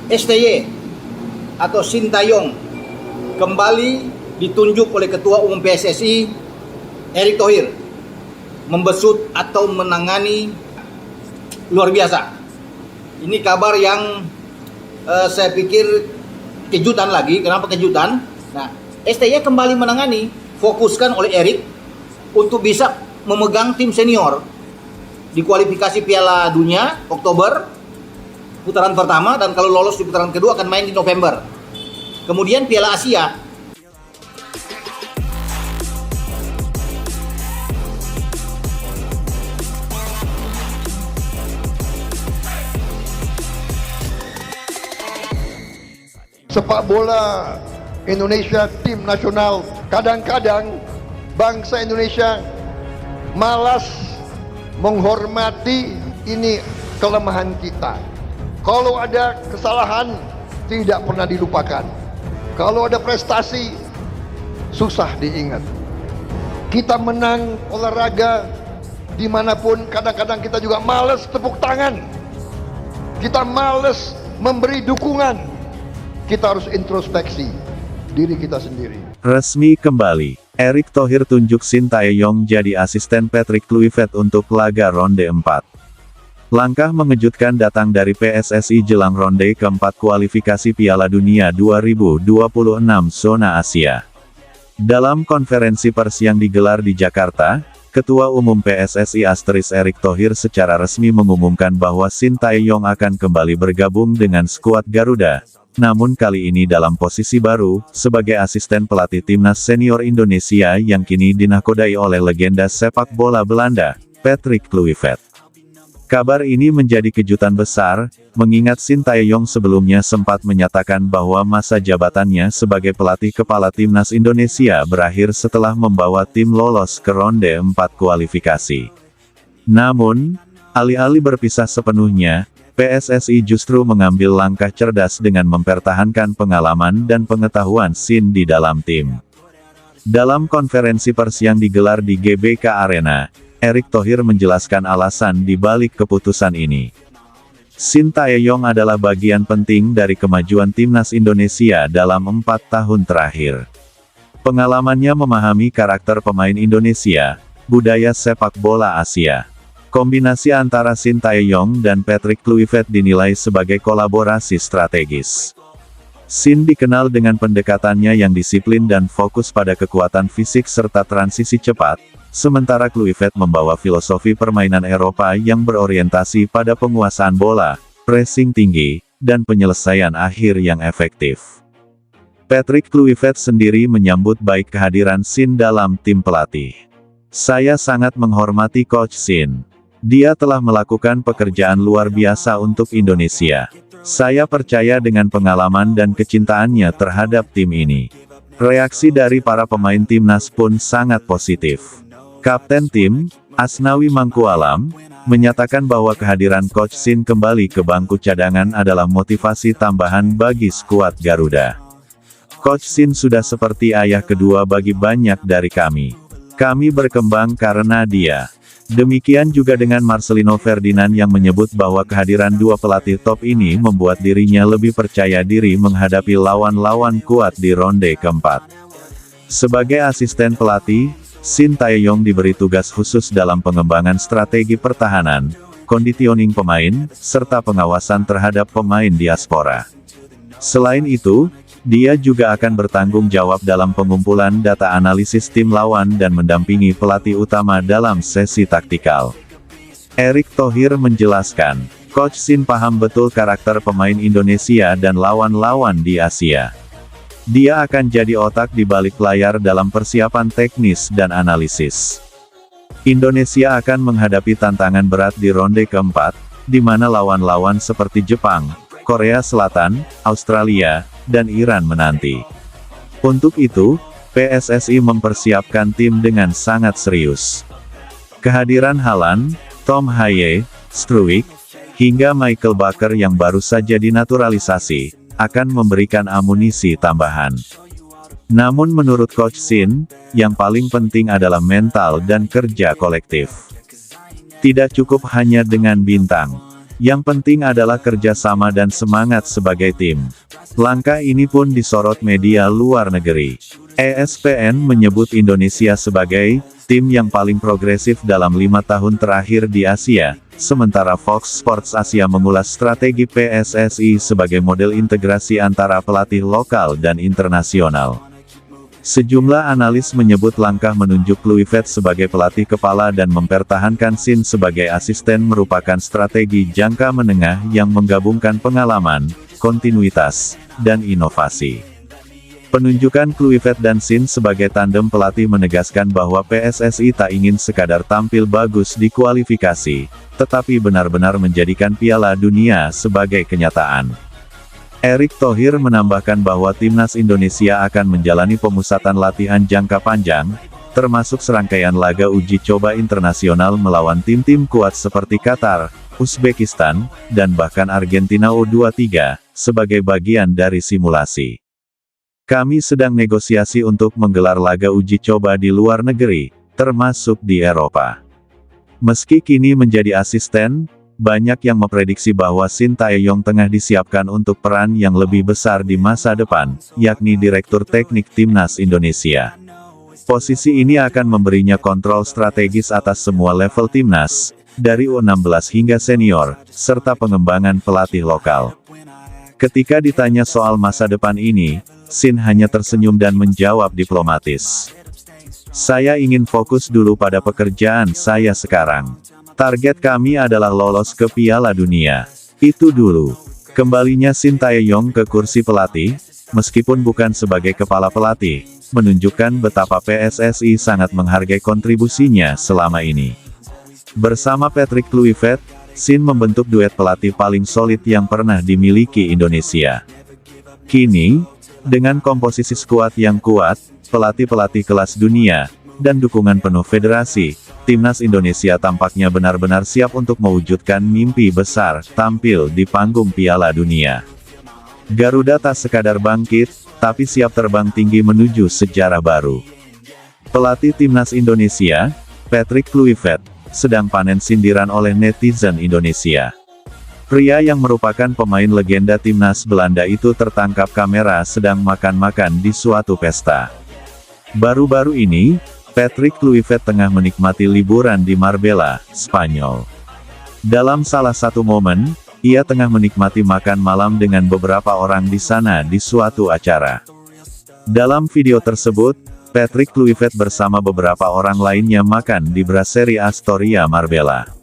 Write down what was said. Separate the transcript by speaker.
Speaker 1: STY atau Sintayong kembali ditunjuk oleh Ketua Umum PSSI Erick Thohir membesut atau menangani luar biasa. Ini kabar yang saya pikir kejutan lagi. Kenapa kejutan? Nah, STY kembali menangani, fokuskan oleh Erick untuk bisa memegang tim senior di kualifikasi Piala Dunia Oktober putaran pertama, dan kalau lolos di putaran kedua akan main di November. Kemudian Piala Asia.
Speaker 2: Sepak bola Indonesia tim nasional, kadang-kadang bangsa Indonesia malas menghormati, ini kelemahan kita. Kalau ada kesalahan tidak pernah dilupakan. Kalau ada prestasi susah diingat. Kita menang olahraga dimanapun, kadang-kadang kita juga malas tepuk tangan. Kita malas memberi dukungan. Kita harus introspeksi diri kita sendiri.
Speaker 3: Resmi kembali, Erick Thohir tunjuk Sintayong jadi asisten Patrick Kluivert untuk laga ronde 4. Langkah mengejutkan datang dari PSSI jelang ronde keempat kualifikasi Piala Dunia 2026 zona Asia. Dalam konferensi pers yang digelar di Jakarta, Ketua Umum PSSI Erick Thohir secara resmi mengumumkan bahwa Sintayong akan kembali bergabung dengan skuad Garuda, namun kali ini dalam posisi baru, sebagai asisten pelatih timnas senior Indonesia yang kini dinahkodai oleh legenda sepak bola Belanda, Patrick Kluivert. Kabar ini menjadi kejutan besar, mengingat Sintayong sebelumnya sempat menyatakan bahwa masa jabatannya sebagai pelatih kepala timnas Indonesia berakhir setelah membawa tim lolos ke ronde 4 kualifikasi. Namun, alih-alih berpisah sepenuhnya, PSSI justru mengambil langkah cerdas dengan mempertahankan pengalaman dan pengetahuan Sin di dalam tim. Dalam konferensi pers yang digelar di GBK Arena, Erick Thohir menjelaskan alasan di balik keputusan ini. Sintayong adalah bagian penting dari kemajuan timnas Indonesia dalam 4 tahun terakhir. Pengalamannya memahami karakter pemain Indonesia, budaya sepak bola Asia. Kombinasi antara Sintayong dan Patrick Kluivert dinilai sebagai kolaborasi strategis. Sin dikenal dengan pendekatannya yang disiplin dan fokus pada kekuatan fisik serta transisi cepat, sementara Kluivert membawa filosofi permainan Eropa yang berorientasi pada penguasaan bola, pressing tinggi, dan penyelesaian akhir yang efektif. Patrick Kluivert sendiri menyambut baik kehadiran Sin dalam tim pelatih. "Saya sangat menghormati Coach Sin. Dia telah melakukan pekerjaan luar biasa untuk Indonesia. Saya percaya dengan pengalaman dan kecintaannya terhadap tim ini." Reaksi dari para pemain timnas pun sangat positif. Kapten tim, Asnawi Mangkualam, menyatakan bahwa kehadiran Coach Sin kembali ke bangku cadangan adalah motivasi tambahan bagi skuad Garuda. "Coach Sin sudah seperti ayah kedua bagi banyak dari kami. Kami berkembang karena dia." Demikian juga dengan Marcelino Ferdinand yang menyebut bahwa kehadiran dua pelatih top ini membuat dirinya lebih percaya diri menghadapi lawan-lawan kuat di ronde keempat. Sebagai asisten pelatih, Sintayong diberi tugas khusus dalam pengembangan strategi pertahanan, kondisioning pemain, serta pengawasan terhadap pemain diaspora. Selain itu, dia juga akan bertanggung jawab dalam pengumpulan data analisis tim lawan dan mendampingi pelatih utama dalam sesi taktikal. Erick Thohir menjelaskan, Coach Sin paham betul karakter pemain Indonesia dan lawan-lawan di Asia. Dia akan jadi otak di balik layar dalam persiapan teknis dan analisis. Indonesia akan menghadapi tantangan berat di ronde keempat, di mana lawan-lawan seperti Jepang, Korea Selatan, Australia, dan Iran menanti. Untuk itu, PSSI mempersiapkan tim dengan sangat serius. Kehadiran Haaland, Tom Haye, Struijk, hingga Michael Bakker yang baru saja dinaturalisasi, akan memberikan amunisi tambahan. Namun menurut Coach Sin, yang paling penting adalah mental dan kerja kolektif. Tidak cukup hanya dengan bintang. Yang penting adalah kerjasama dan semangat sebagai tim. Langkah ini pun disorot media luar negeri. ESPN menyebut Indonesia sebagai tim yang paling progresif dalam 5 tahun terakhir di Asia, sementara Fox Sports Asia mengulas strategi PSSI sebagai model integrasi antara pelatih lokal dan internasional. Sejumlah analis menyebut langkah menunjuk Kluivert sebagai pelatih kepala dan mempertahankan Shin sebagai asisten merupakan strategi jangka menengah yang menggabungkan pengalaman, kontinuitas, dan inovasi. Penunjukan Kluivert dan Shin sebagai tandem pelatih menegaskan bahwa PSSI tak ingin sekadar tampil bagus di kualifikasi, tetapi benar-benar menjadikan Piala Dunia sebagai kenyataan. Erick Thohir menambahkan bahwa timnas Indonesia akan menjalani pemusatan latihan jangka panjang, termasuk serangkaian laga uji coba internasional melawan tim-tim kuat seperti Qatar, Uzbekistan, dan bahkan Argentina U23, sebagai bagian dari simulasi. Kami sedang negosiasi untuk menggelar laga uji coba di luar negeri, termasuk di Eropa. Meski kini menjadi asisten, banyak yang memprediksi bahwa Shin Tae-yong tengah disiapkan untuk peran yang lebih besar di masa depan, yakni Direktur Teknik Timnas Indonesia. Posisi ini akan memberinya kontrol strategis atas semua level timnas, dari U16 hingga senior, serta pengembangan pelatih lokal. Ketika ditanya soal masa depan ini, Shin hanya tersenyum dan menjawab diplomatis. "Saya ingin fokus dulu pada pekerjaan saya sekarang. Target kami adalah lolos ke Piala Dunia. Itu dulu." Kembalinya Shin Tae-yong ke kursi pelatih, meskipun bukan sebagai kepala pelatih, menunjukkan betapa PSSI sangat menghargai kontribusinya selama ini. Bersama Patrick Kluivert, Shin membentuk duet pelatih paling solid yang pernah dimiliki Indonesia. Kini, dengan komposisi skuad yang kuat, pelatih-pelatih kelas dunia, dan dukungan penuh federasi, timnas Indonesia tampaknya benar-benar siap untuk mewujudkan mimpi besar, tampil di panggung Piala Dunia. Garuda tak sekadar bangkit, tapi siap terbang tinggi menuju sejarah baru. Pelatih timnas Indonesia, Patrick Kluivert, sedang panen sindiran oleh netizen Indonesia. Pria yang merupakan pemain legenda timnas Belanda itu tertangkap kamera sedang makan-makan di suatu pesta. Baru-baru ini, Patrick Kluivert tengah menikmati liburan di Marbella, Spanyol. Dalam salah satu momen, ia tengah menikmati makan malam dengan beberapa orang di sana di suatu acara. Dalam video tersebut, Patrick Kluivert bersama beberapa orang lainnya makan di Brasserie Astoria Marbella.